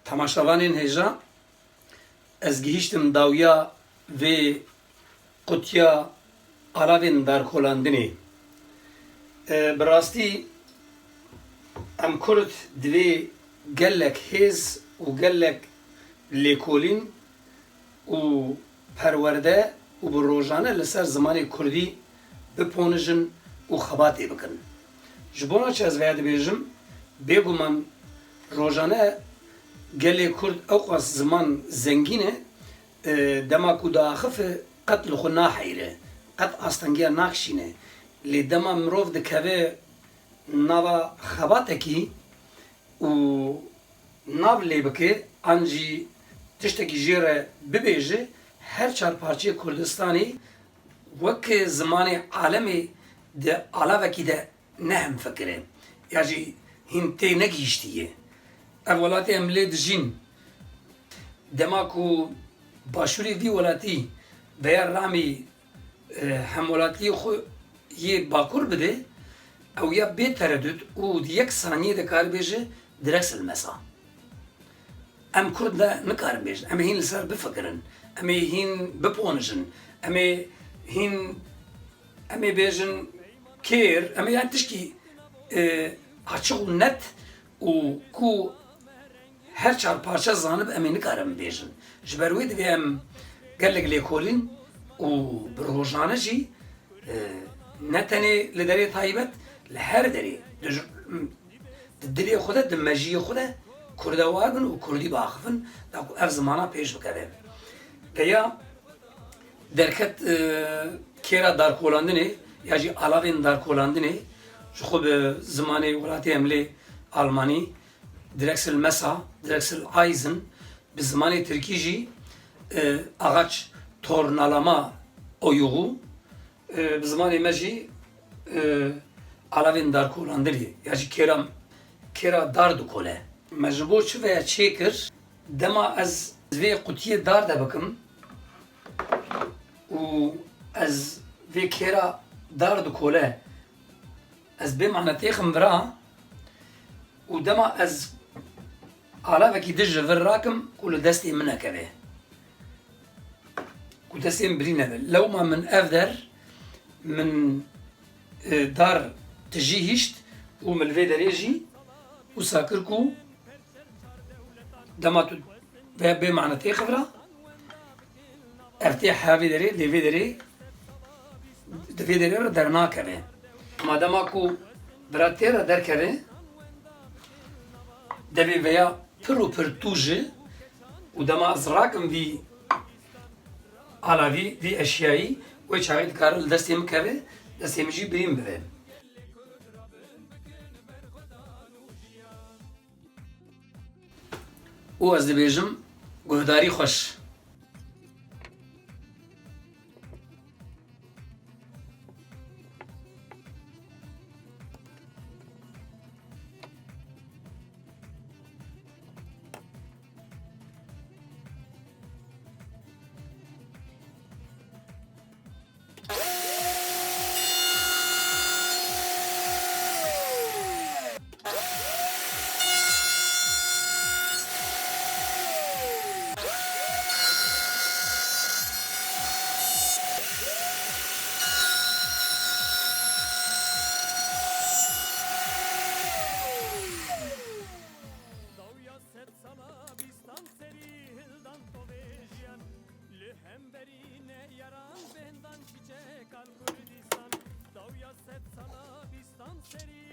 Temaşavanên hêja ez gihîştim dawiya vê qutiya alavên darkolandinê. Bi rastî em Kurd divê gelek hêz û gelek lêkolîn û perwerde û bi rojane li ser zimanê Kurdî biponijin û xebatê bikin. Ji bo çi ez vêya dibêjim, bêguman rojane gelê Kurd ew qas ziman zengîn e, dema ku diaxife qet li xwe naheyre, qet astengiya nakişîne. Lê dema mirov dikeve nava xebatekî û nav lê bike an jî tiştekî jê re bibêje, her çarparçeyê Kurdistanê wek zimanê alemê di alavekî de ne hemfikir e, ya jî hîn tê negihîştiye. Ev welatê em lê dijîn, dema ku başûrê vî welatî veya ramî hemwelatiyê xwe yê bakur bide, ew ya bê tereddût û di yek saniyê de karî bêje direk silmesa. Em Kurd de nikarin bêjin, em ê hîn li ser bifikirin, em ê hîn biponijin, em ê bêjin kêr, em ê yani tişkî açık û net û ku her çarparça zanib em ê nikarin bêjin. Ji ber wê divê em gelek lêkolîn û bi rojane jî ne tenê li derê taybet, li her derê di dilê xwe de, di mejiyê xwe de Kurdewa bin û Kurdî biaxivin da ku ev zimana pêş bikeve. Peya derket kêra darkolandinê ya jî alavên darkolandinê ji xwe bi zimanê welatê em lê Almanî direk silmesa, direk sil ayzin, bi zimanê Tirkî jî agaç tornalama oyuğu, bi zimanê me jî alavên darkolandinê ya jî kêra dar dikole. Me ji bo çi veya çê kir, dema ez vê qutiyê dar de bikim û ez vê kêra dar dikole ez bêmane têxim vira û dema ez alavekî din ji vir rakim ku li destê min nekeve, ku destê min birî nebe. Lewma min ev der, min dar tijî hîşt û min li vê derê jî wisa kir ku dema tu veya bêmane têxivira, ev tê hevê derê, lê vê derê di vê derê re dernakeve. Ama dema ku bira tê re derkeve, devê veya pir û pir tû ji û dema ez rakim vî alavî, vî eşyayî, wê çavê dikare li destê min keve, destê min jî birîn bibe. û ez dibêjim guhdarî xweş. Çiçek al Kurdistan, Davya set sana bistan seri.